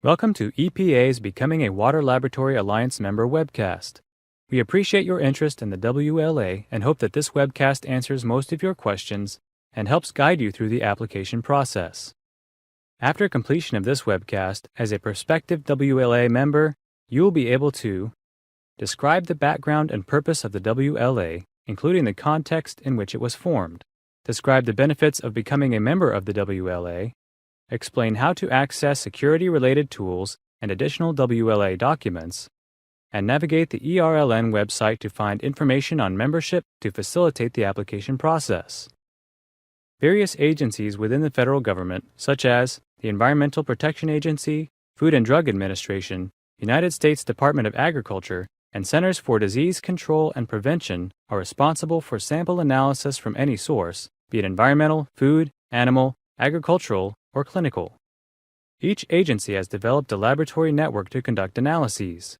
Welcome to EPA's Becoming a Water Laboratory Alliance member webcast. We appreciate your interest in the WLA and hope that this webcast answers most of your questions and helps guide you through the application process. After completion of this webcast, as a prospective WLA member, you will be able to describe the background and purpose of the WLA, including the context in which it was formed, describe the benefits of becoming a member of the WLA, explain how to access security-related tools and additional WLA documents, and navigate the ERLN website to find information on membership to facilitate the application process. Various agencies within the federal government, such as the Environmental Protection Agency, Food and Drug Administration, United States Department of Agriculture, and Centers for Disease Control and Prevention, are responsible for sample analysis from any source, be it environmental, food, animal, agricultural, or clinical. Each agency has developed a laboratory network to conduct analyses.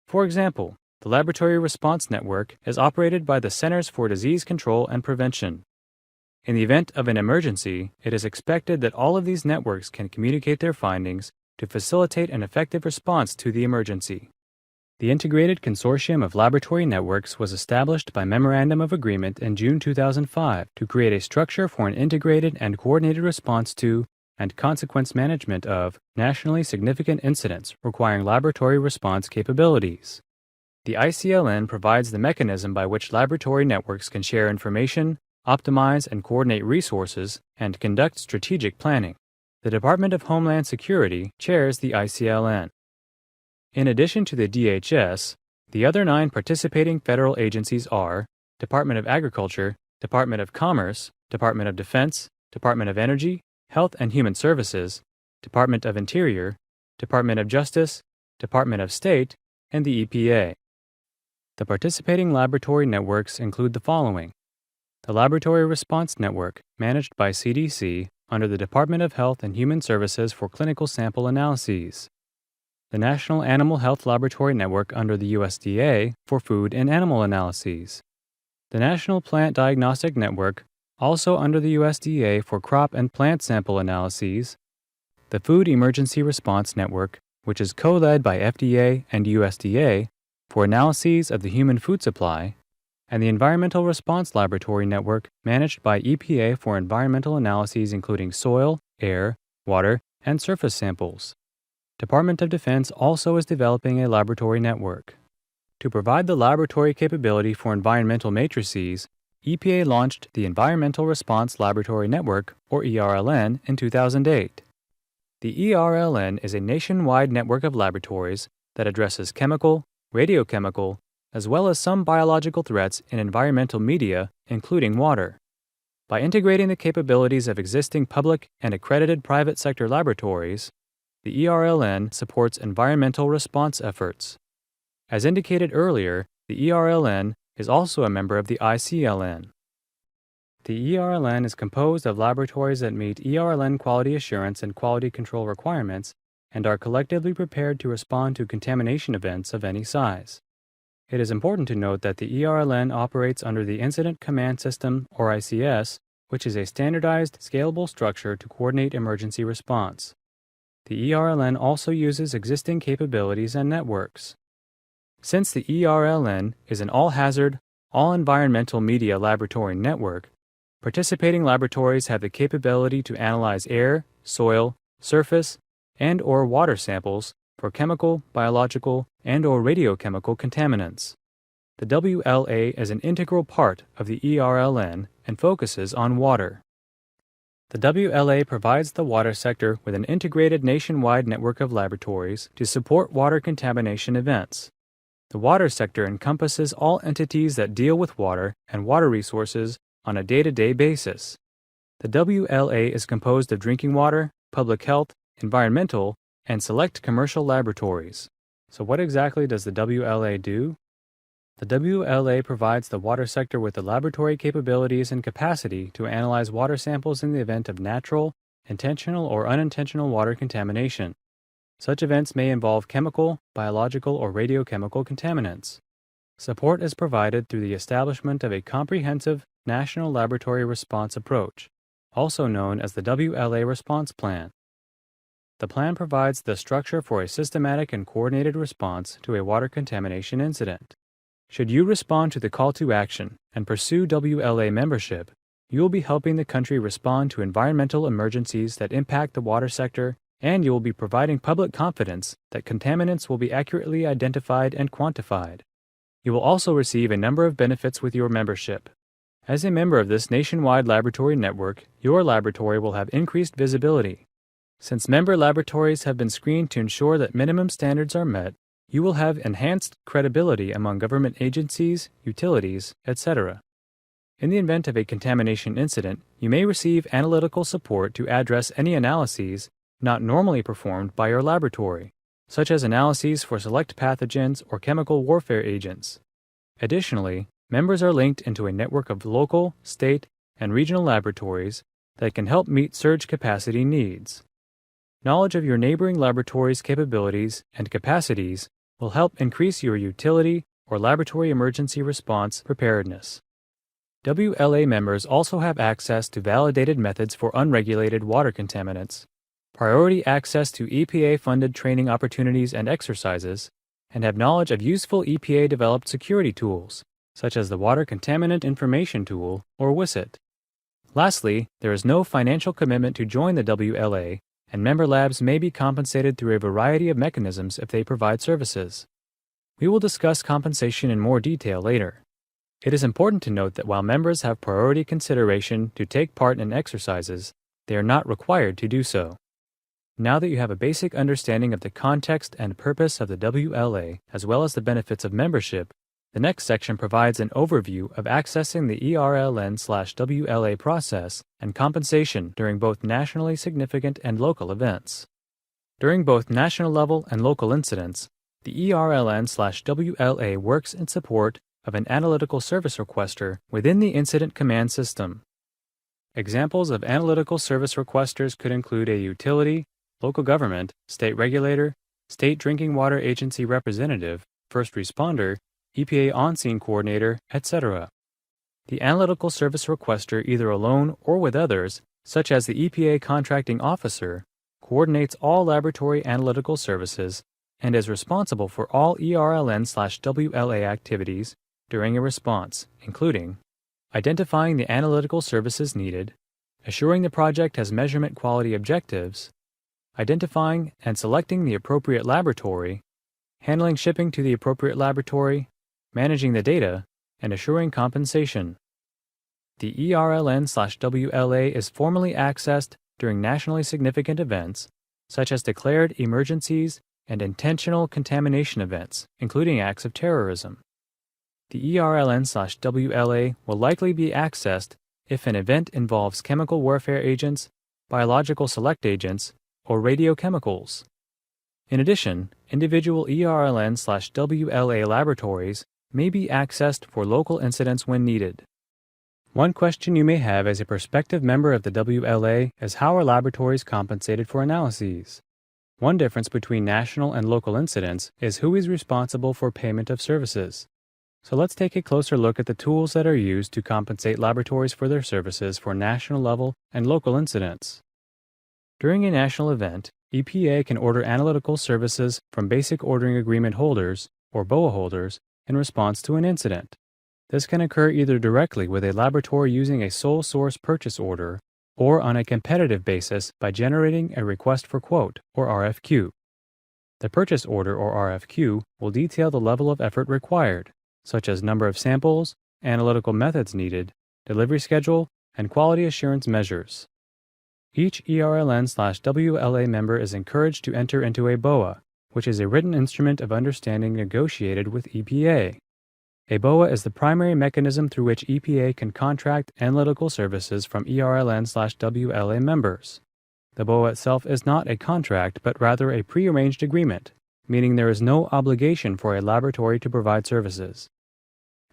For example, the Laboratory Response Network is operated by the Centers for Disease Control and Prevention. In the event of an emergency, it is expected that all of these networks can communicate their findings to facilitate an effective response to the emergency. The Integrated Consortium of Laboratory Networks was established by Memorandum of Agreement in June 2005 to create a structure for an integrated and coordinated response to and consequence management of nationally significant incidents requiring laboratory response capabilities. The ICLN provides the mechanism by which laboratory networks can share information, optimize and coordinate resources, and conduct strategic planning. The Department of Homeland Security chairs the ICLN. In addition to the DHS, the other 9 participating federal agencies are Department of Agriculture, Department of Commerce, Department of Defense, Department of Energy, Health and Human Services, Department of Interior, Department of Justice, Department of State, and the EPA. The participating laboratory networks include the following: the Laboratory Response Network, managed by CDC under the Department of Health and Human Services for clinical sample analyses; the National Animal Health Laboratory Network under the USDA for food and animal analyses; the National Plant Diagnostic Network, also under the USDA for crop and plant sample analyses; the Food Emergency Response Network, which is co-led by FDA and USDA for analyses of the human food supply; and the Environmental Response Laboratory Network, managed by EPA for environmental analyses including soil, air, water, and surface samples. Department of Defense also is developing a laboratory network. To provide the laboratory capability for environmental matrices, EPA launched the Environmental Response Laboratory Network, or ERLN, in 2008. The ERLN is a nationwide network of laboratories that addresses chemical, radiochemical, as well as some biological threats in environmental media, including water. By integrating the capabilities of existing public and accredited private sector laboratories, the ERLN supports environmental response efforts. As indicated earlier, the ERLN is also a member of the ICLN. The ERLN is composed of laboratories that meet ERLN quality assurance and quality control requirements and are collectively prepared to respond to contamination events of any size. It is important to note that the ERLN operates under the Incident Command System, or ICS, which is a standardized, scalable structure to coordinate emergency response. The ERLN also uses existing capabilities and networks. Since the ERLN is an all-hazard, all-environmental media laboratory network, participating laboratories have the capability to analyze air, soil, surface, and/or water samples for chemical, biological, and/or radiochemical contaminants. The WLA is an integral part of the ERLN and focuses on water. The WLA provides the water sector with an integrated nationwide network of laboratories to support water contamination events. The water sector encompasses all entities that deal with water and water resources on a day-to-day basis. The WLA is composed of drinking water, public health, environmental, and select commercial laboratories. So what exactly does the WLA do? The WLA provides the water sector with the laboratory capabilities and capacity to analyze water samples in the event of natural, intentional, or unintentional water contamination. Such events may involve chemical, biological, or radiochemical contaminants. Support is provided through the establishment of a comprehensive national laboratory response approach, also known as the WLA Response Plan. The plan provides the structure for a systematic and coordinated response to a water contamination incident. Should you respond to the call to action and pursue WLA membership, you will be helping the country respond to environmental emergencies that impact the water sector, and you will be providing public confidence that contaminants will be accurately identified and quantified. You will also receive a number of benefits with your membership. As a member of this nationwide laboratory network, your laboratory will have increased visibility. Since member laboratories have been screened to ensure that minimum standards are met, you will have enhanced credibility among government agencies, utilities, etc. In the event of a contamination incident, you may receive analytical support to address any analyses not normally performed by your laboratory, such as analyses for select pathogens or chemical warfare agents. Additionally, members are linked into a network of local, state, and regional laboratories that can help meet surge capacity needs. Knowledge of your neighboring laboratories' capabilities and capacities will help increase your utility or laboratory emergency response preparedness. WLA members also have access to validated methods for unregulated water contaminants, priority access to EPA-funded training opportunities and exercises, and have knowledge of useful EPA-developed security tools, such as the Water Contaminant Information Tool, or WISIT. Lastly, there is no financial commitment to join the WLA, and member labs may be compensated through a variety of mechanisms if they provide services. We will discuss compensation in more detail later. It is important to note that while members have priority consideration to take part in exercises, they are not required to do so. Now that you have a basic understanding of the context and purpose of the WLA, as well as the benefits of membership, the next section provides an overview of accessing the ERLN/WLA process and compensation during both nationally significant and local events. During both national level and local incidents, the ERLN/WLA works in support of an analytical service requester within the incident command system. Examples of analytical service requesters could include a utility, local government, state regulator, state drinking water agency representative, first responder, EPA on-scene coordinator, etc. The analytical service requester, either alone or with others, such as the EPA contracting officer, coordinates all laboratory analytical services and is responsible for all ERLN/WLA activities during a response, including identifying the analytical services needed, assuring the project has measurement quality objectives, identifying and selecting the appropriate laboratory, handling shipping to the appropriate laboratory, managing the data, and assuring compensation. The ERLN/WLA is formally accessed during nationally significant events, such as declared emergencies and intentional contamination events, including acts of terrorism. The ERLN/WLA will likely be accessed if an event involves chemical warfare agents, biological select agents, or radiochemicals. In addition, individual ERLN/WLA laboratories may be accessed for local incidents when needed. One question you may have as a prospective member of the WLA is how are laboratories compensated for analyses? One difference between national and local incidents is who is responsible for payment of services. So let's take a closer look at the tools that are used to compensate laboratories for their services for national level and local incidents. During a national event, EPA can order analytical services from Basic Ordering Agreement holders, or BOA holders, in response to an incident. This can occur either directly with a laboratory using a sole source purchase order, or on a competitive basis by generating a request for quote, or RFQ. The purchase order, or RFQ, will detail the level of effort required, such as number of samples, analytical methods needed, delivery schedule, and quality assurance measures. Each ERLN/WLA member is encouraged to enter into a BOA, which is a written instrument of understanding negotiated with EPA. A BOA is the primary mechanism through which EPA can contract analytical services from ERLN/WLA members. The BOA itself is not a contract, but rather a prearranged agreement, meaning there is no obligation for a laboratory to provide services.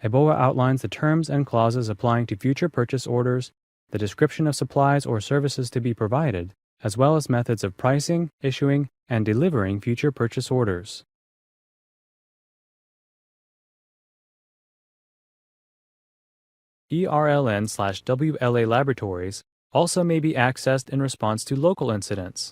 A BOA outlines the terms and clauses applying to future purchase orders, the description of supplies or services to be provided, as well as methods of pricing, issuing, and delivering future purchase orders. ERLN/WLA laboratories also may be accessed in response to local incidents.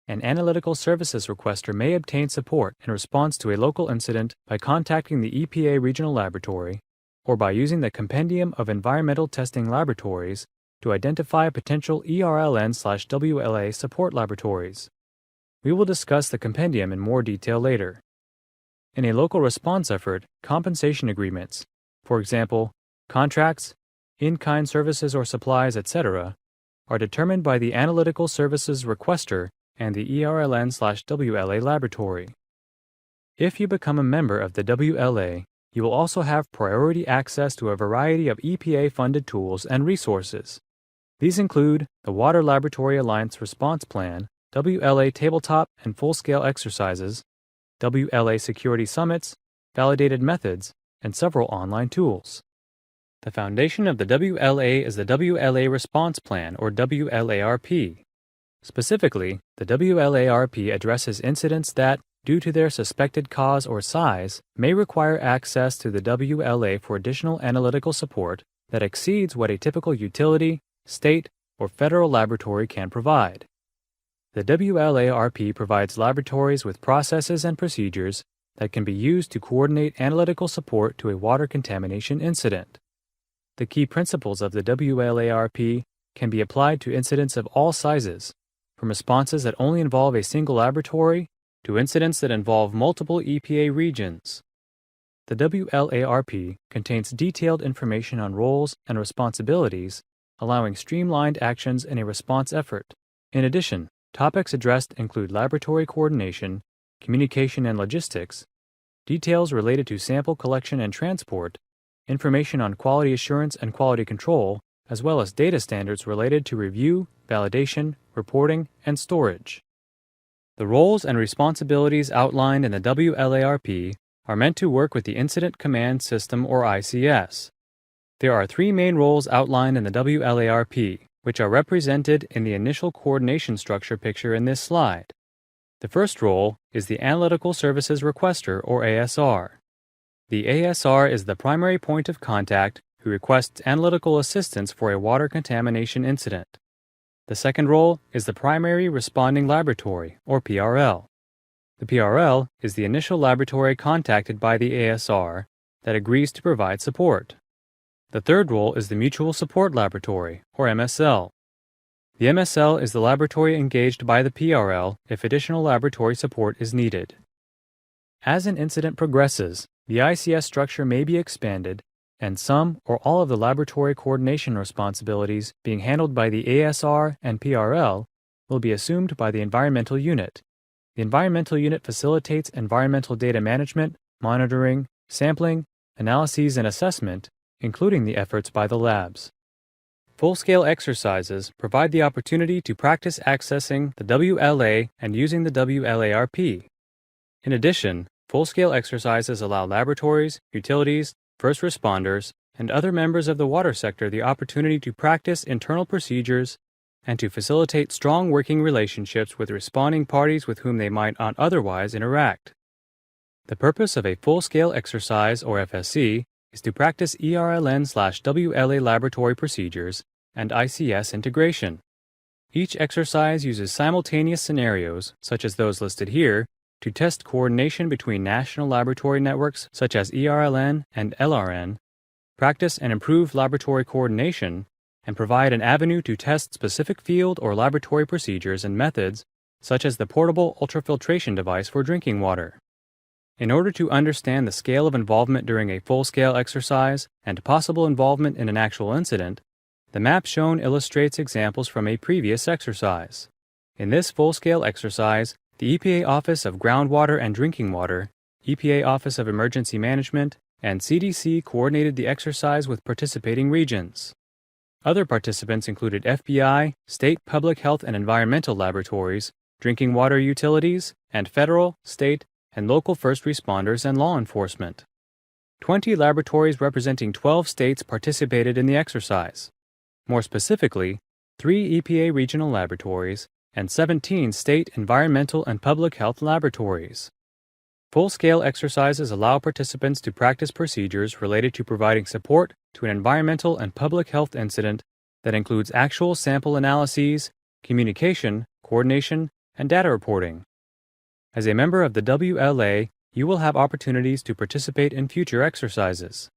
An analytical services requester may obtain support in response to a local incident by contacting the EPA Regional Laboratory or by using the Compendium of Environmental Testing Laboratories to identify potential ERLN/WLA support laboratories. We will discuss the compendium in more detail later. In a local response effort, compensation agreements, for example, contracts, in-kind services or supplies, etc., are determined by the analytical services requester and the ERLN/WLA laboratory. If you become a member of the WLA, you will also have priority access to a variety of EPA-funded tools and resources. These include the Water Laboratory Alliance Response Plan, WLA tabletop and full-scale exercises, WLA security summits, validated methods, and several online tools. The foundation of the WLA is the WLA Response Plan, or WLARP. Specifically, the WLARP addresses incidents that, due to their suspected cause or size, may require access to the WLA for additional analytical support that exceeds what a typical utility, state, or federal laboratory can provide. The WLARP provides laboratories with processes and procedures that can be used to coordinate analytical support to a water contamination incident. The key principles of the WLARP can be applied to incidents of all sizes, from responses that only involve a single laboratory to incidents that involve multiple EPA regions. The WLARP contains detailed information on roles and responsibilities, allowing streamlined actions in a response effort. In addition, topics addressed include laboratory coordination, communication and logistics, details related to sample collection and transport, information on quality assurance and quality control, as well as data standards related to review, validation, reporting, and storage. The roles and responsibilities outlined in the WLARP are meant to work with the Incident Command System, or ICS. There are three main roles outlined in the WLARP, which are represented in the initial coordination structure picture in this slide. The first role is the Analytical Services Requester, or ASR. The ASR is the primary point of contact who requests analytical assistance for a water contamination incident. The second role is the Primary Responding Laboratory, or PRL. The PRL is the initial laboratory contacted by the ASR that agrees to provide support. The third role is the Mutual Support Laboratory, or MSL. The MSL is the laboratory engaged by the PRL if additional laboratory support is needed. As an incident progresses, the ICS structure may be expanded, and some or all of the laboratory coordination responsibilities being handled by the ASR and PRL will be assumed by the environmental unit. The environmental unit facilitates environmental data management, monitoring, sampling, analyses, and assessment, including the efforts by the labs. Full-scale exercises provide the opportunity to practice accessing the WLA and using the WLARP. In addition, full-scale exercises allow laboratories, utilities, first responders, and other members of the water sector the opportunity to practice internal procedures and to facilitate strong working relationships with responding parties with whom they might not otherwise interact. The purpose of a full-scale exercise, or FSC, is to practice ERLN/WLA laboratory procedures and ICS integration. Each exercise uses simultaneous scenarios, such as those listed here, to test coordination between national laboratory networks such as ERLN and LRN, practice and improve laboratory coordination, and provide an avenue to test specific field or laboratory procedures and methods, such as the portable ultrafiltration device for drinking water. In order to understand the scale of involvement during a full-scale exercise and possible involvement in an actual incident, the map shown illustrates examples from a previous exercise. In this full-scale exercise, the EPA Office of Groundwater and Drinking Water, EPA Office of Emergency Management, and CDC coordinated the exercise with participating regions. Other participants included FBI, state public health and environmental laboratories, drinking water utilities, and federal, state, and local first responders and law enforcement. 20 laboratories representing 12 states participated in the exercise. More specifically, 3 EPA regional laboratories and 17 state environmental and public health laboratories. Full-scale exercises allow participants to practice procedures related to providing support to an environmental and public health incident that includes actual sample analyses, communication, coordination, and data reporting. As a member of the WLA, you will have opportunities to participate in future exercises.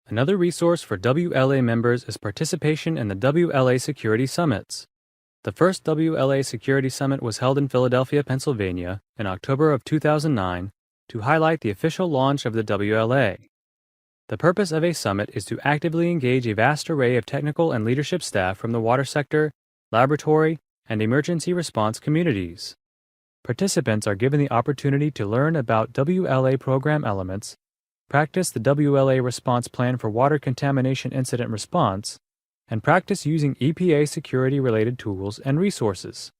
Another resource for WLA members is participation in the WLA Security Summits. The first WLA Security Summit was held in Philadelphia, Pennsylvania, in October of 2009 to highlight the official launch of the WLA. The purpose of a summit is to actively engage a vast array of technical and leadership staff from the water sector, laboratory, and emergency response communities. Participants are given the opportunity to learn about WLA program elements, practice the WLA response plan for water contamination incident response, and practice using EPA security-related tools and resources.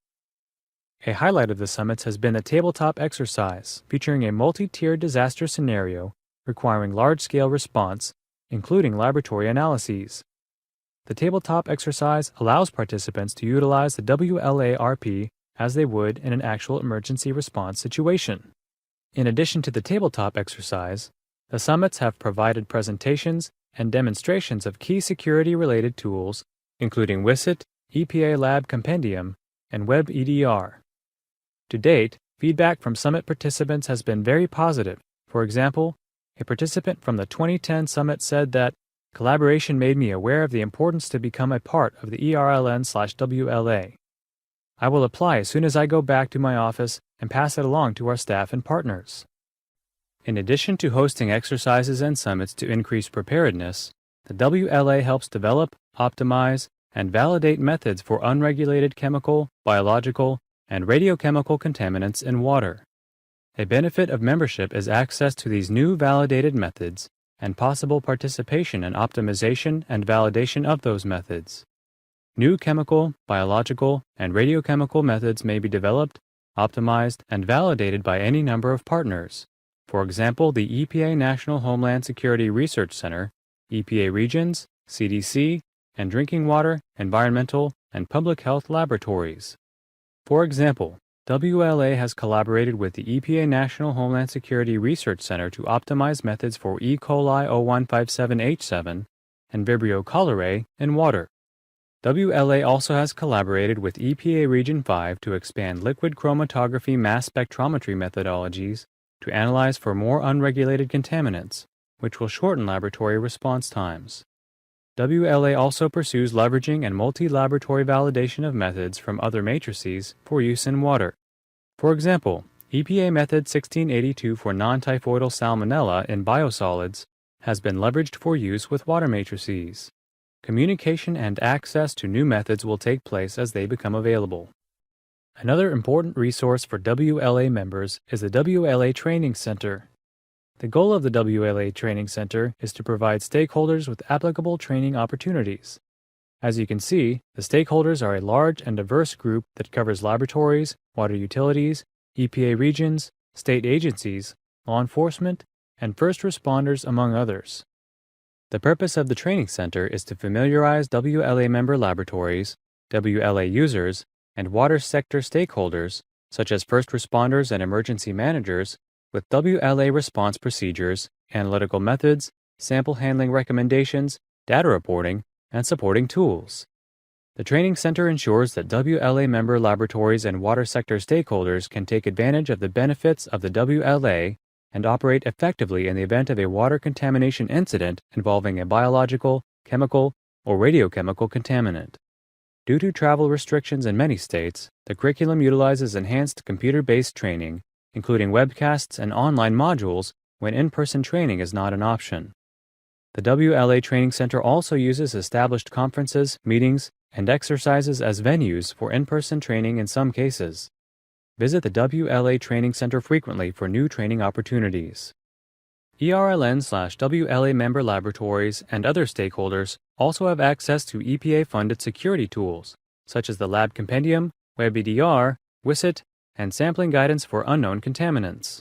A highlight of the summits has been the tabletop exercise, featuring a multi-tiered disaster scenario requiring large-scale response, including laboratory analyses. The tabletop exercise allows participants to utilize the WLA-RP as they would in an actual emergency response situation. In addition to the tabletop exercise, the summits have provided presentations and demonstrations of key security-related tools, including WSIT, EPA Lab Compendium, and WebEDR. To date, feedback from summit participants has been very positive. For example, a participant from the 2010 summit said that collaboration made me aware of the importance to become a part of the ERLN/WLA. I will apply as soon as I go back to my office and pass it along to our staff and partners. In addition to hosting exercises and summits to increase preparedness, the WLA helps develop, optimize, and validate methods for unregulated chemical, biological, and radiochemical contaminants in water. A benefit of membership is access to these new validated methods and possible participation in optimization and validation of those methods. New chemical, biological, and radiochemical methods may be developed, optimized, and validated by any number of partners. For example, the EPA National Homeland Security Research Center, EPA regions, CDC, and drinking water, environmental, and public health laboratories. For example, WLA has collaborated with the EPA National Homeland Security Research Center to optimize methods for E. coli 0157H7 and Vibrio cholerae in water. WLA also has collaborated with EPA Region 5 to expand liquid chromatography mass spectrometry methodologies to analyze for more unregulated contaminants, which will shorten laboratory response times. WLA also pursues leveraging and multi-laboratory validation of methods from other matrices for use in water. For example, EPA Method 1682 for non-typhoidal salmonella in biosolids has been leveraged for use with water matrices. Communication and access to new methods will take place as they become available. Another important resource for WLA members is the WLA Training Center. The goal of the WLA Training Center is to provide stakeholders with applicable training opportunities. As you can see, the stakeholders are a large and diverse group that covers laboratories, water utilities, EPA regions, state agencies, law enforcement, and first responders, among others. The purpose of the Training Center is to familiarize WLA member laboratories, WLA users, and water sector stakeholders, such as first responders and emergency managers, with WLA response procedures, analytical methods, sample handling recommendations, data reporting, and supporting tools. The Training Center ensures that WLA member laboratories and water sector stakeholders can take advantage of the benefits of the WLA and operate effectively in the event of a water contamination incident involving a biological, chemical, or radiochemical contaminant. Due to travel restrictions in many states, the curriculum utilizes enhanced computer-based training, including webcasts and online modules when in-person training is not an option. The WLA Training Center also uses established conferences, meetings, and exercises as venues for in-person training in some cases. Visit the WLA Training Center frequently for new training opportunities. ERLN/WLA member laboratories and other stakeholders also have access to EPA-funded security tools, such as the Lab Compendium, WebEDR, WSIT, and sampling guidance for unknown contaminants.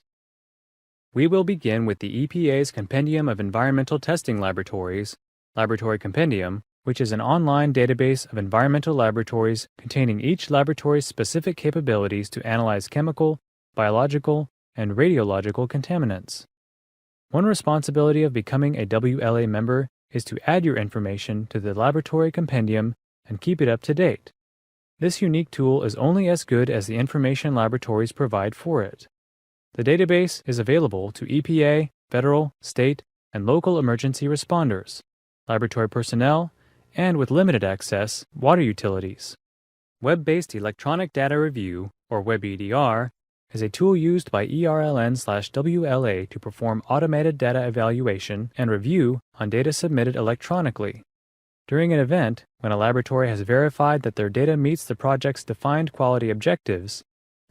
We will begin with the EPA's Compendium of Environmental Testing Laboratories, Laboratory Compendium, which is an online database of environmental laboratories containing each laboratory's specific capabilities to analyze chemical, biological, and radiological contaminants. One responsibility of becoming a WLA member is to add your information to the Laboratory Compendium and keep it up to date. This unique tool is only as good as the information laboratories provide for it. The database is available to EPA, federal, state, and local emergency responders, laboratory personnel, and with limited access, water utilities. Web-based electronic data review, or WebEDR, is a tool used by ERLN/WLA to perform automated data evaluation and review on data submitted electronically. During an event, when a laboratory has verified that their data meets the project's defined quality objectives,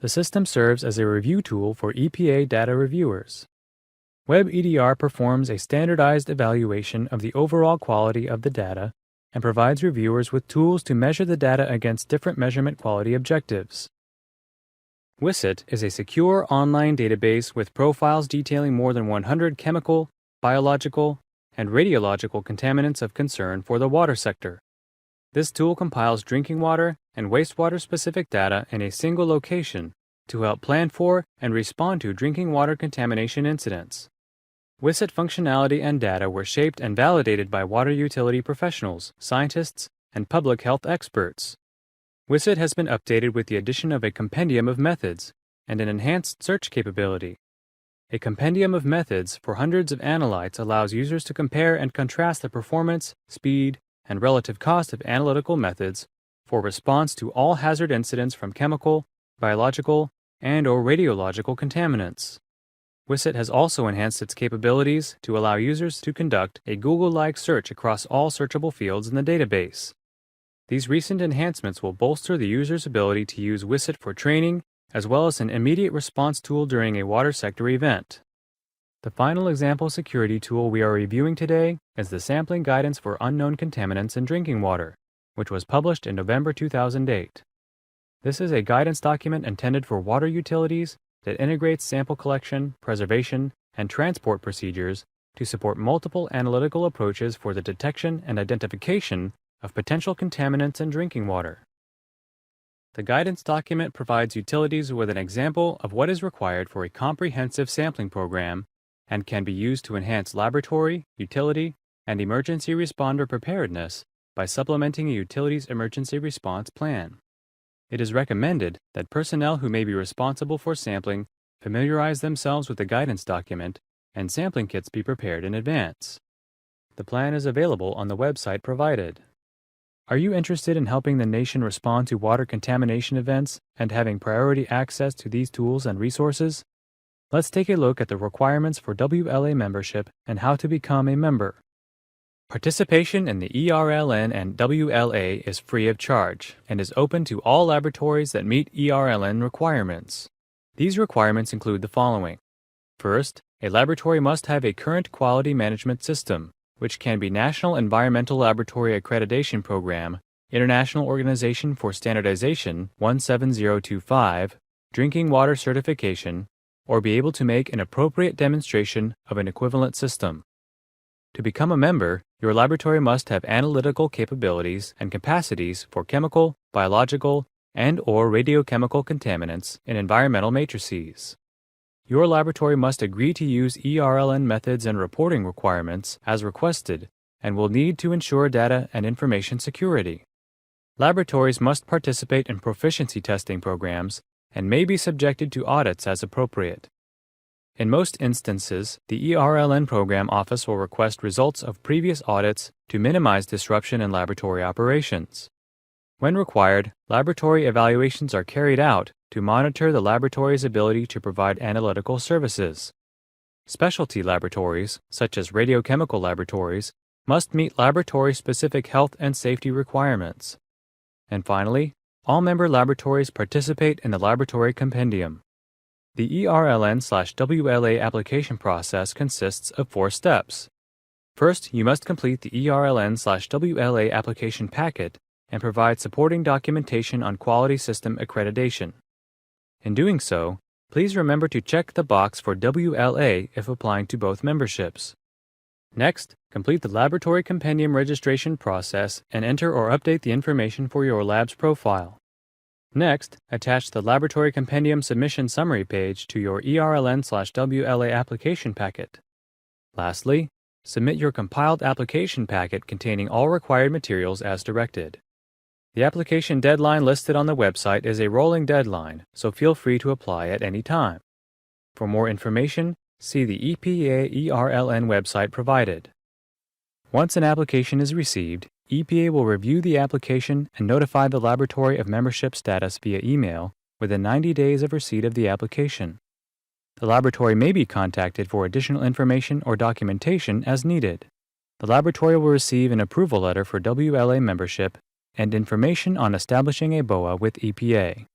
the system serves as a review tool for EPA data reviewers. WebEDR performs a standardized evaluation of the overall quality of the data and provides reviewers with tools to measure the data against different measurement quality objectives. WISIT is a secure online database with profiles detailing more than 100 chemical, biological, and radiological contaminants of concern for the water sector. This tool compiles drinking water and wastewater-specific data in a single location to help plan for and respond to drinking water contamination incidents. WISIT functionality and data were shaped and validated by water utility professionals, scientists, and public health experts. WISIT has been updated with the addition of a compendium of methods and an enhanced search capability. A compendium of methods for hundreds of analytes allows users to compare and contrast the performance, speed, and relative cost of analytical methods for response to all hazard incidents from chemical, biological, and/or radiological contaminants. WISIT has also enhanced its capabilities to allow users to conduct a Google-like search across all searchable fields in the database. These recent enhancements will bolster the user's ability to use WISIT for training, as well as an immediate response tool during a water sector event. The final example security tool we are reviewing today is the Sampling Guidance for Unknown Contaminants in Drinking Water, which was published in November 2008. This is a guidance document intended for water utilities that integrates sample collection, preservation, and transport procedures to support multiple analytical approaches for the detection and identification of potential contaminants in drinking water. The guidance document provides utilities with an example of what is required for a comprehensive sampling program and can be used to enhance laboratory, utility, and emergency responder preparedness by supplementing a utility's emergency response plan. It is recommended that personnel who may be responsible for sampling familiarize themselves with the guidance document and sampling kits be prepared in advance. The plan is available on the website provided. Are you interested in helping the nation respond to water contamination events and having priority access to these tools and resources? Let's take a look at the requirements for WLA membership and how to become a member. Participation in the ERLN and WLA is free of charge and is open to all laboratories that meet ERLN requirements. These requirements include the following. First, a laboratory must have a current quality management system, which can be National Environmental Laboratory Accreditation Program, International Organization for Standardization 17025, Drinking Water Certification, or be able to make an appropriate demonstration of an equivalent system. To become a member, your laboratory must have analytical capabilities and capacities for chemical, biological, and/or radiochemical contaminants in environmental matrices. Your laboratory must agree to use ERLN methods and reporting requirements as requested and will need to ensure data and information security. Laboratories must participate in proficiency testing programs and may be subjected to audits as appropriate. In most instances, the ERLN program office will request results of previous audits to minimize disruption in laboratory operations. When required, laboratory evaluations are carried out to monitor the laboratory's ability to provide analytical services. Specialty laboratories, such as radiochemical laboratories, must meet laboratory-specific health and safety requirements. And finally, all member laboratories participate in the laboratory compendium. The ERLN/WLA application process consists of 4 steps. First, you must complete the ERLN/WLA application packet and provide supporting documentation on quality system accreditation. In doing so, please remember to check the box for WLA if applying to both memberships. Next, complete the laboratory compendium registration process and enter or update the information for your lab's profile. Next, attach the laboratory compendium submission summary page to your ERLN/WLA application packet. Lastly, submit your compiled application packet containing all required materials as directed. The application deadline listed on the website is a rolling deadline, so feel free to apply at any time. For more information, see the EPA ERLN website provided. Once an application is received, EPA will review the application and notify the laboratory of membership status via email within 90 days of receipt of the application. The laboratory may be contacted for additional information or documentation as needed. The laboratory will receive an approval letter for WLA membership and information on establishing a BOA with EPA.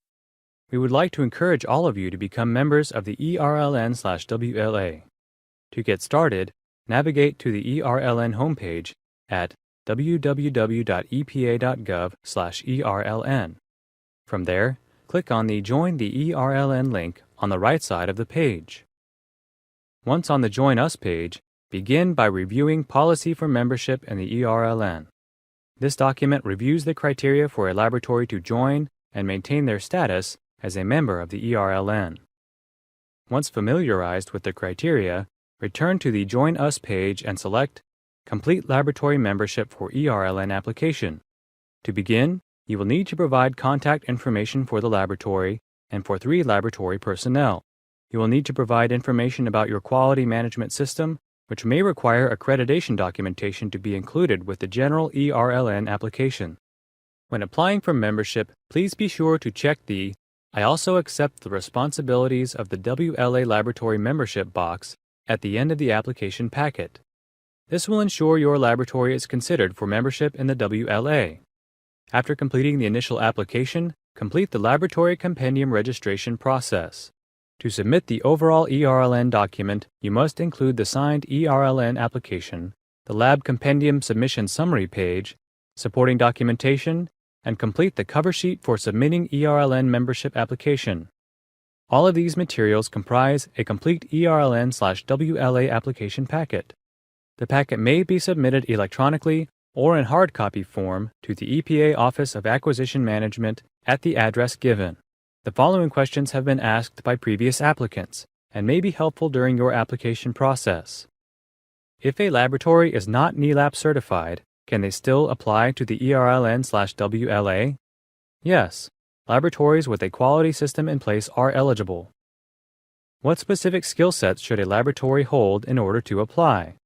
We would like to encourage all of you to become members of the ERLN/WLA. To get started, navigate to the ERLN homepage at www.epa.gov/ERLN. From there, click on the Join the ERLN link on the right side of the page. Once on the Join Us page, begin by reviewing Policy for Membership in the ERLN. This document reviews the criteria for a laboratory to join and maintain their status as a member of the ERLN. Once familiarized with the criteria, return to the Join Us page and select Complete Laboratory Membership for ERLN application. To begin, you will need to provide contact information for the laboratory and for 3 laboratory personnel. You will need to provide information about your quality management system, which may require accreditation documentation to be included with the general ERLN application. When applying for membership, please be sure to check the I also accept the responsibilities of the WLA laboratory membership box at the end of the application packet. This will ensure your laboratory is considered for membership in the WLA. After completing the initial application, complete the laboratory compendium registration process. To submit the overall ERLN document, you must include the signed ERLN application, the lab compendium submission summary page, supporting documentation, and complete the cover sheet for submitting ERLN membership application. All of these materials comprise a complete ERLN/WLA application packet. The packet may be submitted electronically or in hard copy form to the EPA Office of Acquisition Management at the address given. The following questions have been asked by previous applicants and may be helpful during your application process. If a laboratory is not NELAP certified, can they still apply to the ERLN/WLA? Yes, laboratories with a quality system in place are eligible. What specific skill sets should a laboratory hold in order to apply?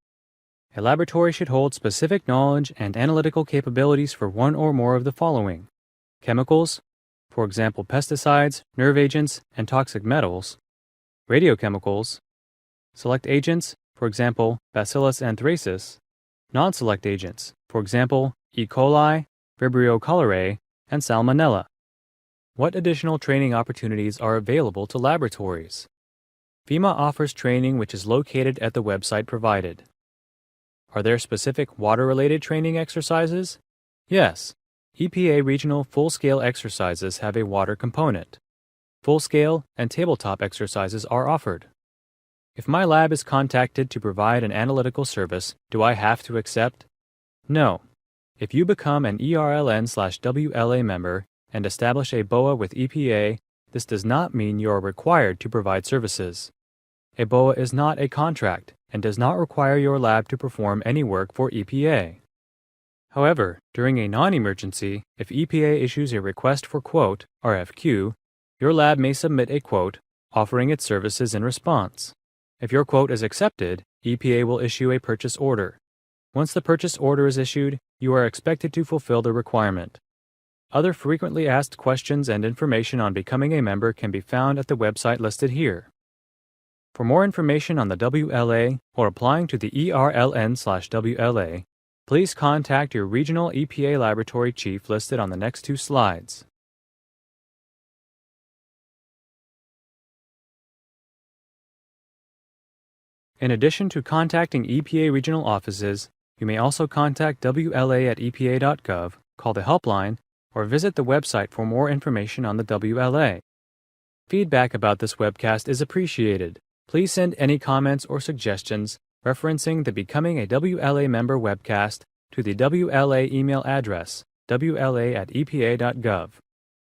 A laboratory should hold specific knowledge and analytical capabilities for one or more of the following: chemicals, for example pesticides, nerve agents, and toxic metals; radiochemicals; select agents, for example Bacillus anthracis; non-select agents, for example E. coli, Vibrio cholerae, and Salmonella. What additional training opportunities are available to laboratories? FEMA offers training which is located at the website provided. Are there specific water-related training exercises? Yes. EPA regional full-scale exercises have a water component. Full-scale and tabletop exercises are offered. If my lab is contacted to provide an analytical service, do I have to accept? No. If you become an ERLN/WLA member and establish a BOA with EPA, this does not mean you are required to provide services. A BOA is not a contract and does not require your lab to perform any work for EPA. However, during a non-emergency, if EPA issues a request for quote, RFQ, your lab may submit a quote, offering its services in response. If your quote is accepted, EPA will issue a purchase order. Once the purchase order is issued, you are expected to fulfill the requirement. Other frequently asked questions and information on becoming a member can be found at the website listed here. For more information on the WLA or applying to the ERLN/WLA, please contact your regional EPA laboratory chief listed on the next 2 slides. In addition to contacting EPA regional offices, you may also contact WLA@epa.gov, call the helpline, or visit the website for more information on the WLA. Feedback about this webcast is appreciated. Please send any comments or suggestions referencing the Becoming a WLA Member webcast to the WLA email address, wla@epa.gov.